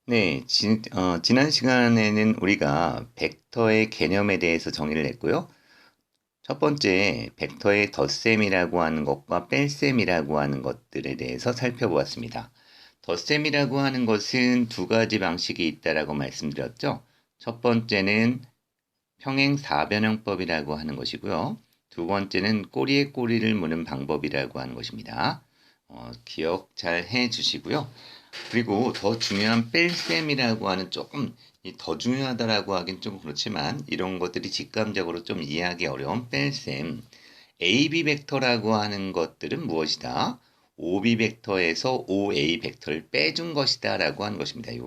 네, 지난 시간에는 우리가 벡터의 개념에 대해서 정의를 했고요. 첫 번째, 벡터의 덧셈이라고 하는 것과 뺄셈이라고 하는 것들에 대해서 살펴보았습니다. 덧셈이라고 하는 것은 두 가지 방식이 있다라고 말씀드렸죠. 첫 번째는 평행 사변형법이라고 하는 것이고요. 두 번째는 꼬리에 꼬리를 무는 방법이라고 하는 것입니다. 기억 잘 해 주시고요. 그리고 더 중요한 뺄셈이라고 하는 조금 더 중요하다라고 하긴 좀 그렇지만 이런 것들이 직감적으로 좀 이해하기 어려운 뺄셈. AB 벡터라고 하는 것들은 무엇이다? OB 벡터에서 OA 벡터를 빼준 것이다 라고 하는 것입니다. 이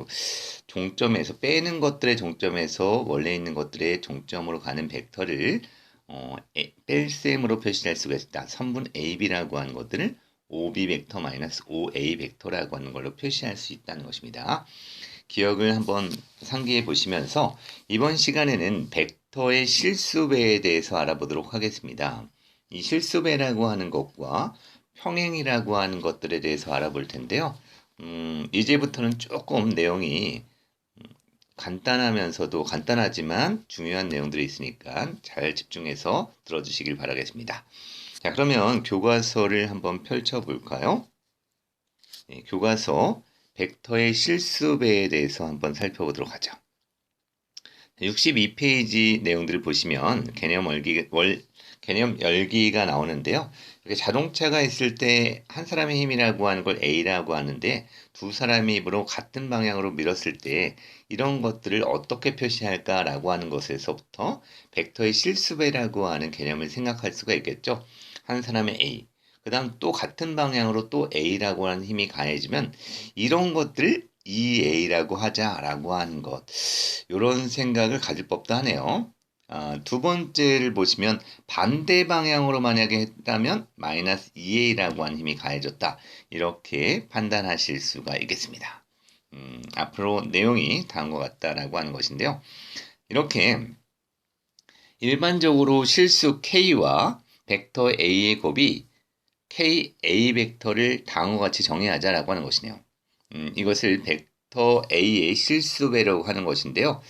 종점에서 빼는 것들의 종점에서 원래 있는 것들의 종점으로 가는 벡터를 뺄셈으로 표시할 수가 있다. 선분 AB라고 하는 것들을 OB 벡터 마이너스 OA 벡터라고 하는 걸로 표시할 수 있다는 것입니다. 기억을 한번 상기해 보시면서 이번 시간에는 벡터의 실수배에 대해서 알아보도록 하겠습니다. 이 실수배라고 하는 것과 평행이라고 하는 것들에 대해서 알아볼 텐데요. 이제부터는 조금 내용이 간단하면서도 간단하지만 중요한 내용들이 있으니까 잘 집중해서 들어주시길 바라겠습니다. 자, 그러면 교과서를 한번 펼쳐볼까요? 네, 교과서 벡터의 실수배에 대해서 한번 살펴보도록 하죠. 62페이지 내용들을 보시면 개념 열기가 나오는데요. 이렇게 자동차가 있을 때 한 사람의 힘이라고 하는 걸 A라고 하는데 두 사람의 힘으로 같은 방향으로 밀었을 때 이런 것들을 어떻게 표시할까라고 하는 것에서부터 벡터의 실수배라고 하는 개념을 생각할 수가 있겠죠. 한 사람의 A, 그 다음 또 같은 방향으로 또 A라고 하는 힘이 가해지면 이런 것들을 EA라고 하자라고 하는 것. 이런 생각을 가질 법도 하네요. 두 번째를 보시면 반대 방향으로 만약에 했다면 마이너스 2a라고 하는 힘이 가해졌다. 이렇게 판단하실 수가 있겠습니다. 앞으로 내용이 다음과 같다라고 하는 것인데요. 이렇게 일반적으로 실수 k와 벡터 a의 곱이 k a 벡터를 다음과 같이 정의하자라고 하는 것이네요. 이것을 벡터 a의 실수배라고 하는 것인데요.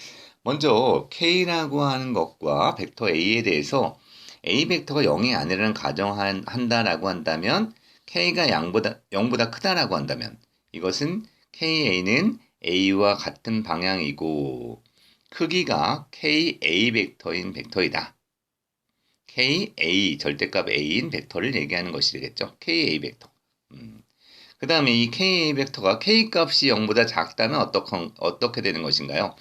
먼저 K라고 하는 것과 벡터 A에 대해서 A 벡터가 0이 아니라는 가정한다라고 한다면 K가 0보다 크다라고 한다면 이것은 KA는 A와 같은 방향이고 크기가 KA 벡터인 벡터이다. KA 절대값 A인 벡터를 얘기하는 것이 되겠죠. KA 벡터. 그 다음에 이 KA 벡터가 K 값이 0보다 작다면 어떻게 되는 것인가요?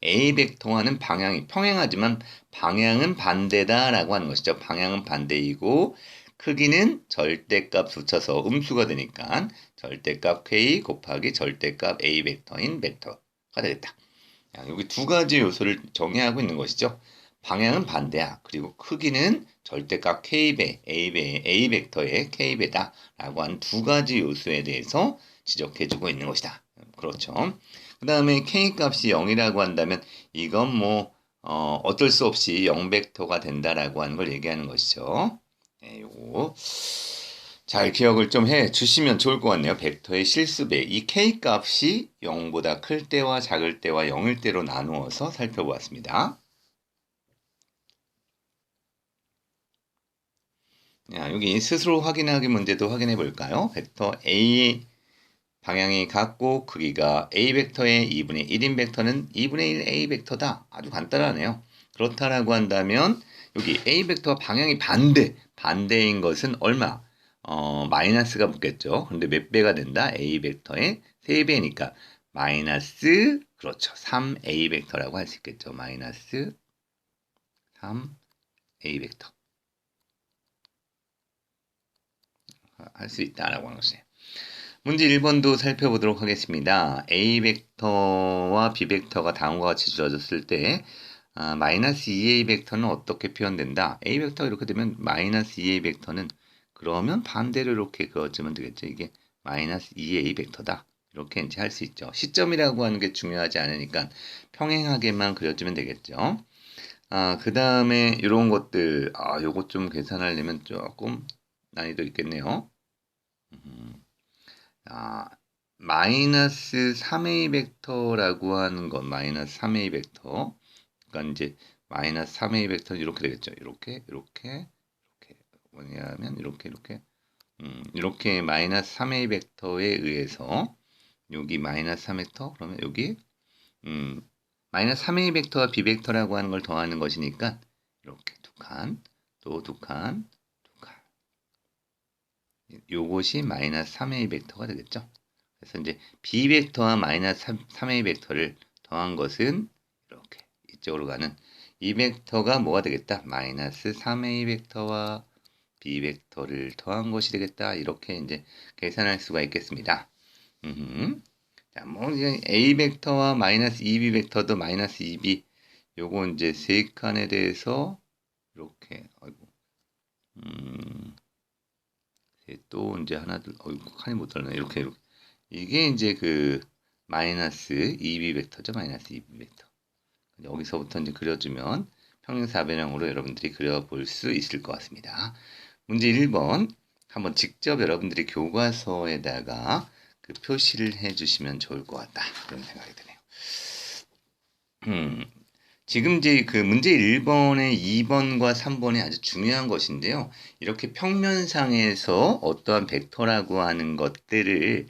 A 벡터와는 방향이 평행하지만 방향은 반대다라고 하는 것이죠. 방향은 반대이고 크기는 절대값 붙여서 음수가 되니까 절대값 K 곱하기 절대값 A 벡터인 벡터가 되겠다. 여기 두 가지 요소를 정의하고 있는 것이죠. 방향은 반대야. 그리고 크기는 절대값 K배, A 벡터의 K배다. 라고 하는 두 가지 요소에 대해서 지적해주고 있는 것이다. 그렇죠. 그 다음에 K 값이 0이라고 한다면 이건 어쩔 수 없이 0벡터가 된다라고 하는 걸 얘기하는 것이죠. 네, 요거 잘 기억을 좀 해 주시면 좋을 것 같네요. 벡터의 실수배. 이 K 값이 0보다 클 때와 작을 때와 0일 때로 나누어서 살펴보았습니다. 자, 여기 스스로 확인하기 문제도 확인해 볼까요? 벡터 A 방향이 같고 크기가 A 벡터의 2분의 1인 벡터는 2분의 1 A 벡터다. 아주 간단하네요. 그렇다라고 한다면 여기 A 벡터와 방향이 반대인 것은 얼마? 마이너스가 붙겠죠. 그런데 몇 배가 된다? A 벡터의 3배니까 마이너스 그렇죠. 3A 벡터라고 할 수 있겠죠. 마이너스 3A 벡터 할 수 있다라고 하는 것이에요. 문제 1번도 살펴보도록 하겠습니다. A 벡터와 B 벡터가 다음과 같이 주어졌을 때 마이너스 2A 벡터는 어떻게 표현된다? A 벡터가 이렇게 되면 마이너스 2A 벡터는 그러면 반대로 이렇게 그어주면 되겠죠. 이게 마이너스 2A 벡터다. 이렇게 이제 할 수 있죠. 시점이라고 하는 게 중요하지 않으니까 평행하게만 그려주면 되겠죠. 그 다음에 이런 것들, 요것 좀 계산하려면 조금 난이도 있겠네요. 아, 마이너스 3a 벡터라고 하는 건 마이너스 3a 벡터. 그러니까 이제 마이너스 3a 벡터는 이렇게 되겠죠. 이렇게 뭐냐면 이렇게 마이너스 3a 벡터에 의해서 여기 마이너스 3 벡터 그러면 여기 마이너스 3a 벡터와 b 벡터라고 하는 걸 더하는 것이니까 이렇게 두 칸, 또 두 칸, 두 칸. 요것이 마이너스 3a 벡터가 되겠죠. 그래서 이제 b 벡터와 마이너스 3a 벡터를 더한 것은 이렇게 이쪽으로 가는 이 벡터가 뭐가 되겠다? 마이너스 3a 벡터와 b 벡터를 더한 것이 되겠다. 이렇게 이제 계산할 수가 있겠습니다. 자, 뭐 이제 a 벡터와 마이너스 2b 벡터도 마이너스 2b 요거 이제 세 칸에 대해서 이렇게 또 이제 하나 둘 칸이 못 들어네. 이렇게 이게 이제 그 마이너스 2b 벡터죠. 마이너스 2b 벡터. 여기서부터 이제 그려주면 평행사변형으로 여러분들이 그려볼 수 있을 것 같습니다. 문제 1번 한번 직접 여러분들이 교과서에다가 그 표시를 해주시면 좋을 것 같다. 그런 생각이 드네요. 지금 이제 그 문제 1번의 2번과 3번이 아주 중요한 것인데요. 이렇게 평면상에서 어떠한 벡터라고 하는 것들을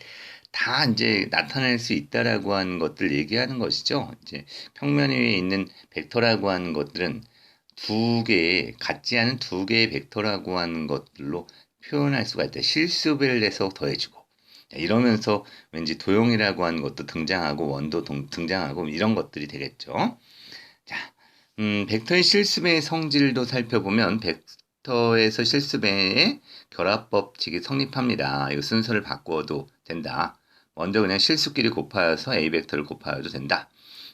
다 이제 나타낼 수 있다라고 하는 것들 얘기하는 것이죠. 이제 평면 위에 있는 벡터라고 하는 것들은 두 개의 같지 않은 두 개의 벡터라고 하는 것들로 표현할 수가 있다. 실수배를 내서 더해주고 이러면서 왠지 도형이라고 하는 것도 등장하고 원도 등장하고 이런 것들이 되겠죠. 자, 벡터의 실수배의 성질도 살펴보면 벡터에서 실수배의 결합 법칙이 성립합니다. 이 순서를 바꿔도 된다. 먼저 그냥 실수끼리 곱하여서 A 벡터를 곱하여도 된다.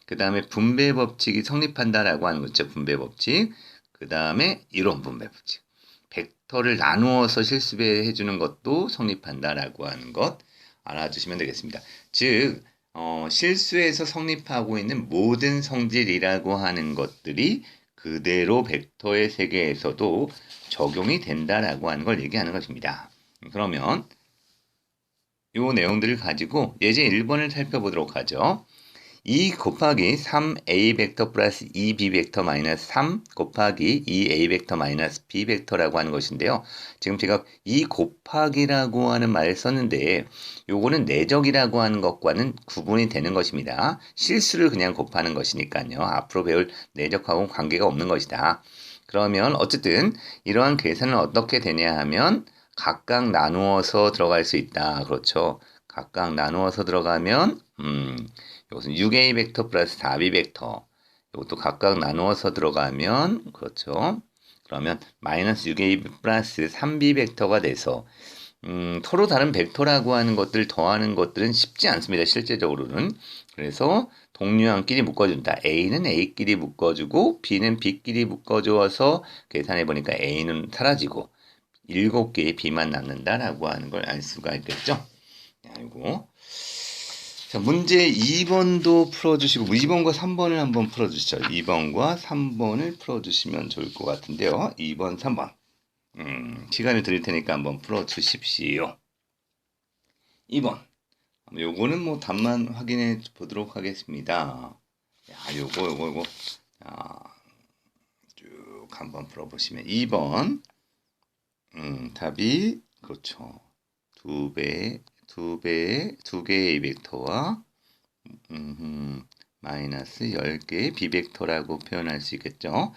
그 다음에 분배 법칙이 성립한다라고 하는 거죠. 분배 법칙. 그 다음에 이론 분배 법칙. 벡터를 나누어서 실수배해 주는 것도 성립한다라고 하는 것 알아주시면 되겠습니다. 즉 실수에서 성립하고 있는 모든 성질이라고 하는 것들이 그대로 벡터의 세계에서도 적용이 된다라고 하는 걸 얘기하는 것입니다. 그러면 이 내용들을 가지고 예제 1번을 살펴보도록 하죠. 2 곱하기 3a 벡터 플러스 2b 벡터 마이너스 3 곱하기 2a 벡터 마이너스 b 벡터라고 하는 것인데요. 지금 제가 2 곱하기라고 하는 말을 썼는데 요거는 내적이라고 하는 것과는 구분이 되는 것입니다. 실수를 그냥 곱하는 것이니까요. 앞으로 배울 내적하고는 관계가 없는 것이다. 그러면 어쨌든 이러한 계산은 어떻게 되냐 하면 각각 나누어서 들어갈 수 있다. 그렇죠. 각각 나누어서 들어가면 이것은 6a 벡터 플러스 4b 벡터 이것도 각각 나누어서 들어가면 그렇죠. 그러면 마이너스 6a 플러스 3b 벡터가 돼서 서로 다른 벡터라고 하는 것들 더하는 것들은 쉽지 않습니다. 실제적으로는. 그래서 동류항끼리 묶어준다. A는 A끼리 묶어주고 B는 B끼리 묶어주어서 계산해보니까 A는 사라지고 7개의 B만 남는다라고 하는 걸 알 수가 있겠죠. 아이고. 자, 문제 2번도 풀어주시고 2번과 3번을 한번 풀어주시죠. 2번과 3번을 풀어주시면 좋을 것 같은데요. 2번, 3번. 시간을 드릴 테니까 한번 풀어주십시오. 2번. 요거는 뭐 답만 확인해 보도록 하겠습니다. 야, 요거. 자, 쭉 한번 풀어보시면 2번. 답이 그렇죠. 두 개의 벡터와 마이너스 10개의 비벡터라고 표현할 수 있겠죠.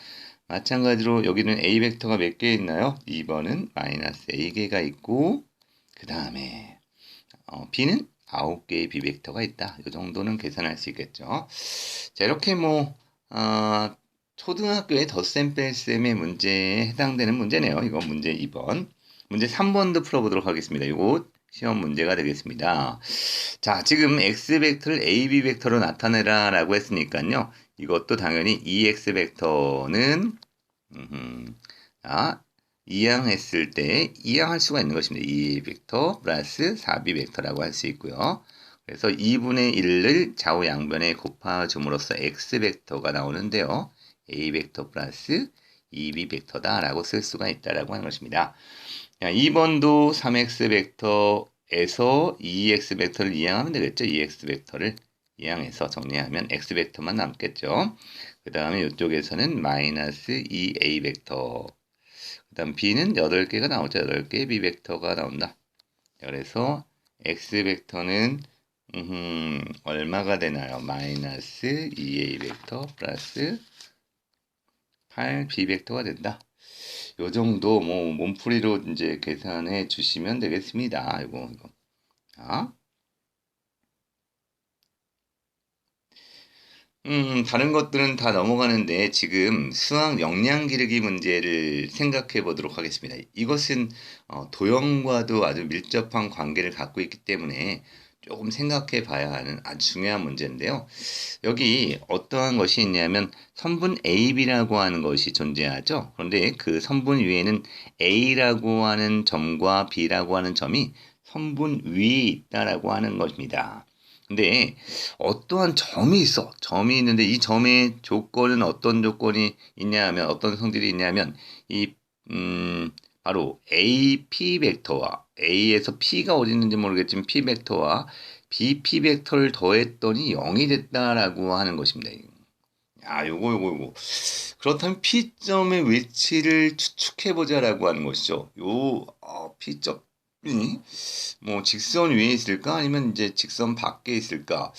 마찬가지로 여기는 A 벡터가 몇 개 있나요? 2번은 마이너스 A개가 있고 그 다음에 B는 9개의 비벡터가 있다. 이 정도는 계산할 수 있겠죠. 자, 이렇게 뭐 초등학교의 덧셈 뺄셈의 문제에 해당되는 문제네요. 이거 문제 2번. 문제 3번도 풀어보도록 하겠습니다. 이거 시험 문제가 되겠습니다. 자, 지금 x 벡터를 ab 벡터로 나타내라 라고 했으니까요. 이것도 당연히 2x 벡터는 이항했을 때 이항할 수가 있는 것입니다. 2 벡터 플러스 4b 벡터라고 할 수 있고요. 그래서 2분의 1을 좌우 양변에 곱해줌으로써 x 벡터가 나오는데요. a 벡터 플러스 2b 벡터다 라고 쓸 수가 있다라고 하는 것입니다. 2번도 3x 벡터 에서 2x 벡터를 이항하면 되겠죠. 2x 벡터를 이항해서 정리하면 x 벡터만 남겠죠. 그 다음에 이쪽에서는 마이너스 2a 벡터. 그 다음 b는 8개가 나오죠. 8개의 b 벡터가 나온다. 그래서 x 벡터는 얼마가 되나요? 마이너스 2a 벡터 플러스 8b 벡터가 된다. 요 정도 뭐 몸풀이로 이제 계산해 주시면 되겠습니다. 이거. 자. 다른 것들은 다 넘어가는데 지금 수학 역량 기르기 문제를 생각해 보도록 하겠습니다. 이것은 도형과도 아주 밀접한 관계를 갖고 있기 때문에 조금 생각해 봐야 하는 아주 중요한 문제인데요. 여기 어떠한 것이 있냐면 선분 AB라고 하는 것이 존재하죠. 그런데 그 선분 위에는 A라고 하는 점과 B라고 하는 점이 선분 위에 있다라고 하는 것입니다. 근데 어떠한 점이 있어. 점이 있는데 이 점의 조건은 어떤 조건이 있냐 하면 어떤 성질이 있냐면 이 바로 AP 벡터와 A에서 P가 어디 있는지 모르겠지만 P 벡터와 BP 벡터를 더했더니 0이 됐다라고 하는 것입니다. 야, 요거. 그렇다면 P점의 위치를 추측해보자라고 하는 것이죠. P점이 뭐 직선 위에 있을까? 아니면 이제 직선 밖에 있을까?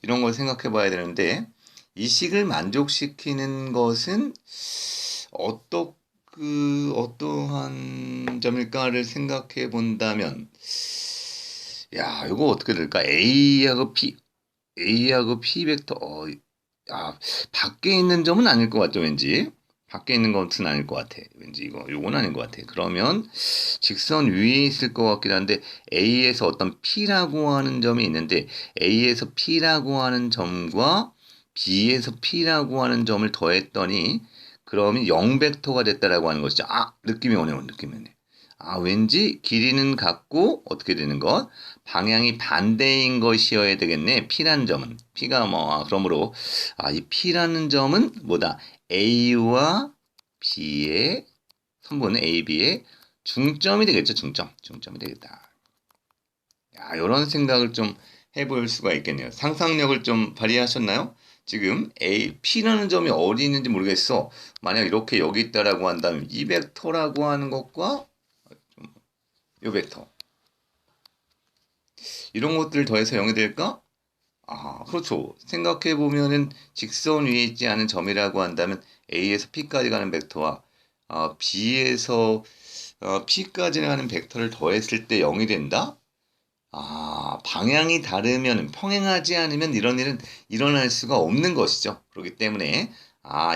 이런 걸 생각해 봐야 되는데, 이 식을 만족시키는 것은 어떠한 점일까를 생각해 본다면, 야, 이거 어떻게 될까? A하고 P 벡터, 밖에 있는 점은 아닐 것 같죠, 왠지. 밖에 있는 것은 아닐 것 같아. 왠지 요건 아닌 것 같아. 그러면 직선 위에 있을 것 같긴 한데 A에서 어떤 P라고 하는 점이 있는데 A에서 P라고 하는 점과 B에서 P라고 하는 점을 더했더니 그러면 0벡터가 됐다라고 하는 것이죠. 느낌이 오네요. 느낌이 오네. 왠지 길이는 같고 어떻게 되는 것? 방향이 반대인 것이어야 되겠네. P라는 점은. P가 그러므로 이 P라는 점은 뭐다? A와 B의 선분 A, B의 중점이 되겠죠. 중점이 되겠다. 이런 생각을 좀 해볼 수가 있겠네요. 상상력을 좀 발휘하셨나요? 지금 P라는 점이 어디 있는지 모르겠어. 만약 이렇게 여기 있다라고 한다면 이 벡터라고 하는 것과 이 벡터 이런 것들을 더해서 0이 될까? 그렇죠. 생각해 보면은 직선 위에 있지 않은 점이라고 한다면 A에서 P까지 가는 벡터와 B에서 P까지 가는 벡터를 더했을 때 0이 된다? 방향이 다르면 평행하지 않으면 이런 일은 일어날 수가 없는 것이죠. 그렇기 때문에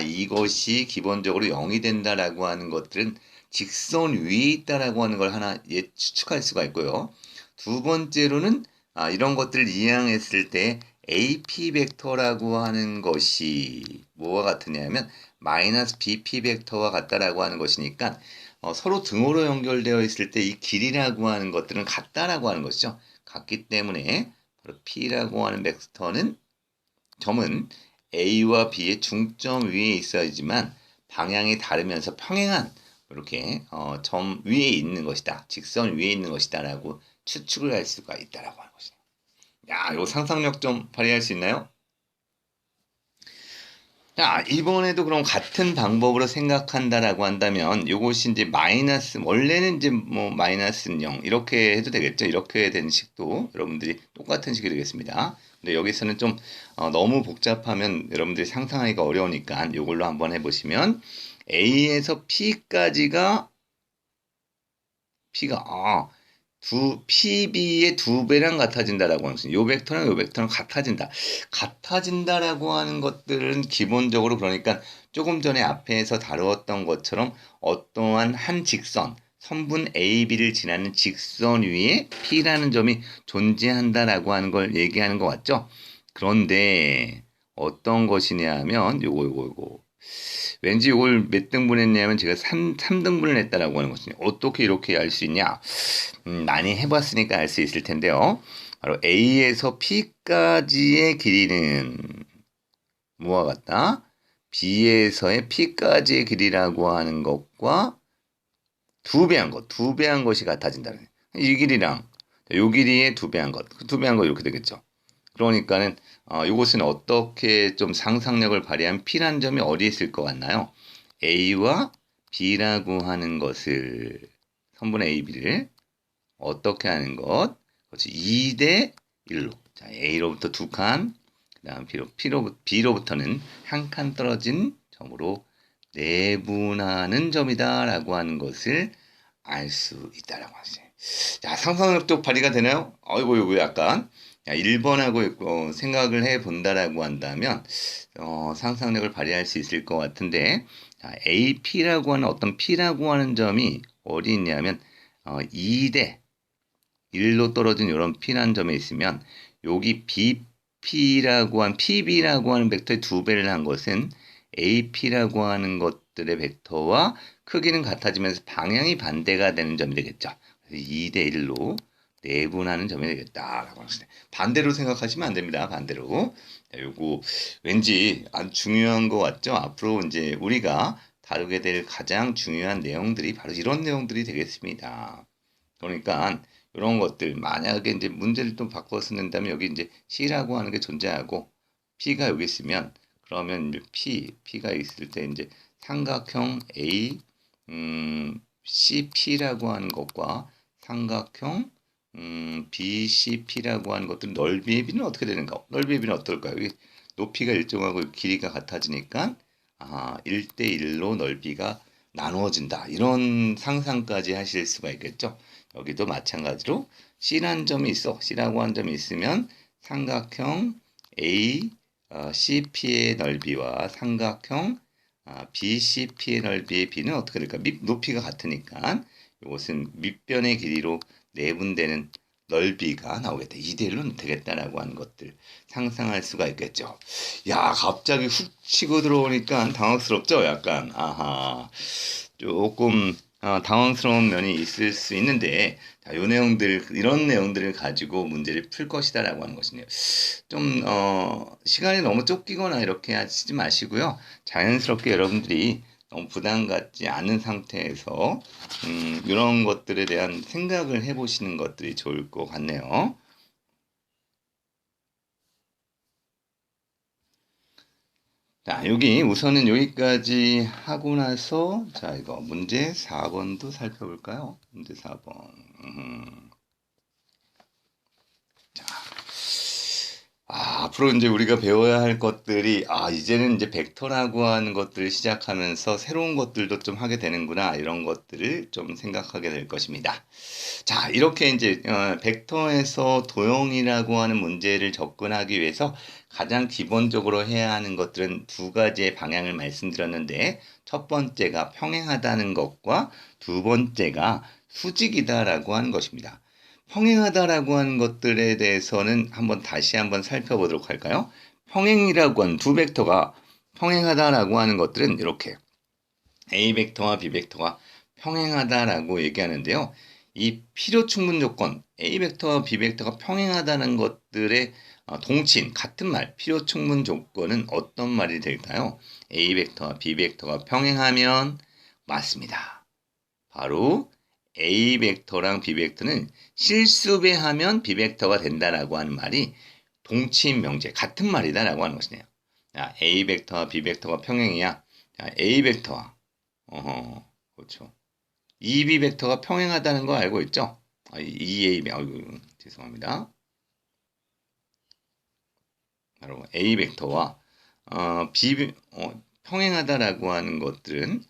이것이 기본적으로 0이 된다라고 하는 것들은 직선 위에 있다라고 하는 걸 하나 추측할 수가 있고요. 두 번째로는 이런 것들을 이해했을 때 AP 벡터라고 하는 것이 뭐와 같으냐면 마이너스 BP 벡터와 같다라고 하는 것이니까 서로 등호로 연결되어 있을 때 이 길이라고 하는 것들은 같다라고 하는 것이죠. 같기 때문에 바로 P라고 하는 벡터는 점은 A와 B의 중점 위에 있어야지만 방향이 다르면서 평행한 이렇게 점 위에 있는 것이다. 직선 위에 있는 것이다라고 추측을 할 수가 있다라고 하는 것이죠. 요 상상력 좀 발휘할 수 있나요? 자, 이번에도 그럼 같은 방법으로 생각한다라고 한다면 이것이 이제 마이너스 원래는 이제 뭐 마이너스 0 이렇게 해도 되겠죠. 이렇게 된 식도 여러분들이 똑같은 식이 되겠습니다. 근데 여기서는 좀 너무 복잡하면 여러분들이 상상하기가 어려우니까 이걸로 한번 해보시면 A에서 P까지가 P가 PB의 2배랑 같아진다라고 하는 것은 요 벡터랑 요 벡터랑 같아진다라고 하는 것들은 기본적으로 그러니까 조금 전에 앞에서 다루었던 것처럼 어떠한 한 직선 선분 AB를 지나는 직선 위에 P라는 점이 존재한다라고 하는 걸 얘기하는 것 같죠? 그런데 어떤 것이냐 하면 요거 왠지 이걸 몇 등분 했냐면 제가 3등분을 했다라고 하는 것이죠. 어떻게 이렇게 알 수 있냐? 많이 해봤으니까 알 수 있을 텐데요. 바로 A에서 P까지의 길이는 뭐와 같다? B에서의 P까지의 길이라고 하는 것과 두 배 한 것이 같아진다는 거예요. 이 길이랑 요 길이의 2배 한 것. 2배 한 거 이렇게 되겠죠. 그러니까는 이것은 어떻게 좀 상상력을 발휘한 P라는 점이 어디에 있을 것 같나요? A와 B라고 하는 것을 선분의 A, B를 어떻게 하는 것? 그렇지. 2대 1로. 자, A로부터 2칸, 그 다음 B로부터는 1칸 떨어진 점으로 내분하는 점이다 라고 하는 것을 알 수 있다라고 하시죠. 자, 상상력도 발휘가 되나요? 아이고, 이거 약간 1번하고 생각을 해 본다라고 한다면 상상력을 발휘할 수 있을 것 같은데, 자, AP라고 하는 어떤 P라고 하는 점이 어디 있냐면 2대 1로 떨어진 이런 P라는 점에 있으면 여기 BP라고 한 PB라고 하는 벡터의 2배를 한 것은 AP라고 하는 것들의 벡터와 크기는 같아지면서 방향이 반대가 되는 점이 되겠죠. 그래서 2대 1로 내분하는 점이 되겠다라고 하시네. 반대로 생각하시면 안 됩니다. 반대로. 요거 왠지 아주 중요한 것 같죠? 앞으로 이제 우리가 다루게 될 가장 중요한 내용들이 바로 이런 내용들이 되겠습니다. 그러니까 이런 것들 만약에 이제 문제를 또 바꿔 쓴다면 여기 이제 C라고 하는 게 존재하고 P가 여기 있으면 그러면 이제 P가 있을 때 이제 삼각형 A CP라고 하는 것과 삼각형 BCP라고 하는 것들 넓이의 비는 어떻게 되는가? 넓이의 비는 어떨까요? 여기 높이가 일정하고 길이가 같아지니까 1대1로 넓이가 나누어진다. 이런 상상까지 하실 수가 있겠죠. 여기도 마찬가지로 C라는 점이 있어. C라고 하는 점이 있으면 삼각형 A, CP의 넓이와 삼각형 BCP의 넓이의 비는 어떻게 될까? 높이가 같으니까 이것은 밑변의 길이로 내분되는 넓이가 나오겠다. 2대1로 되겠다라고 하는 것들 상상할 수가 있겠죠. 야, 갑자기 훅 치고 들어오니까 당황스럽죠? 약간, 아하. 조금 당황스러운 면이 있을 수 있는데, 자, 이런 내용들을 가지고 문제를 풀 것이다라고 하는 것이네요. 좀, 시간이 너무 쫓기거나 이렇게 하시지 마시고요. 자연스럽게 여러분들이 너무 부담 갖지 않은 상태에서, 이런 것들에 대한 생각을 해보시는 것들이 좋을 것 같네요. 자, 여기 우선은 여기까지 하고 나서, 자, 이거 문제 4번도 살펴볼까요? 문제 4번. 자, 앞으로 이제 우리가 배워야 할 것들이, 이제는 이제 벡터라고 하는 것들을 시작하면서 새로운 것들도 좀 하게 되는구나, 이런 것들을 좀 생각하게 될 것입니다. 자, 이렇게 이제, 벡터에서 도형이라고 하는 문제를 접근하기 위해서 가장 기본적으로 해야 하는 것들은 2가지의 방향을 말씀드렸는데, 첫 번째가 평행하다는 것과 두 번째가 수직이다라고 하는 것입니다. 평행하다라고 하는 것들에 대해서는 다시 한번 살펴보도록 할까요? 평행이라고 하는 두 벡터가 평행하다라고 하는 것들은 이렇게 A 벡터와 B 벡터가 평행하다라고 얘기하는데요. 이 필요 충분 조건 A 벡터와 B 벡터가 평행하다는 것들의 동치인 같은 말 필요 충분 조건은 어떤 말이 될까요? A 벡터와 B 벡터가 평행하면 맞습니다. 바로 A 벡터랑 B 벡터는 실수배하면 B 벡터가 된다라고 하는 말이 동치인 명제 같은 말이다라고 하는 것이네요. 자, A 벡터와 B 벡터가 평행이야. 자, A 벡터와 그렇죠. 2B 벡터가 평행하다는 거 알고 있죠? 2A 죄송합니다. 바로 A 벡터와 평행하다라고 하는 것들은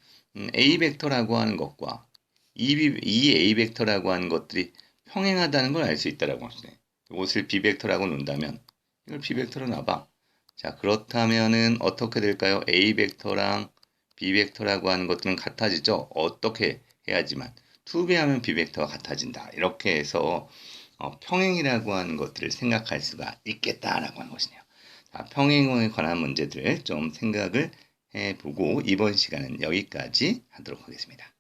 A 벡터라고 하는 것과 2A 벡터라고 하는 것들이 평행하다는 걸 알 수 있다라고 하시네. 이것을 B 벡터라고 놓는다면 이걸 B 벡터로 놔봐. 자, 그렇다면은 어떻게 될까요? A 벡터랑 B 벡터라고 하는 것들은 같아지죠. 어떻게 해야지만 2배하면 B 벡터가 같아진다. 이렇게 해서 평행이라고 하는 것들을 생각할 수가 있겠다라고 하는 것이네요. 자, 평행에 관한 문제들 좀 생각을 해보고 이번 시간은 여기까지 하도록 하겠습니다.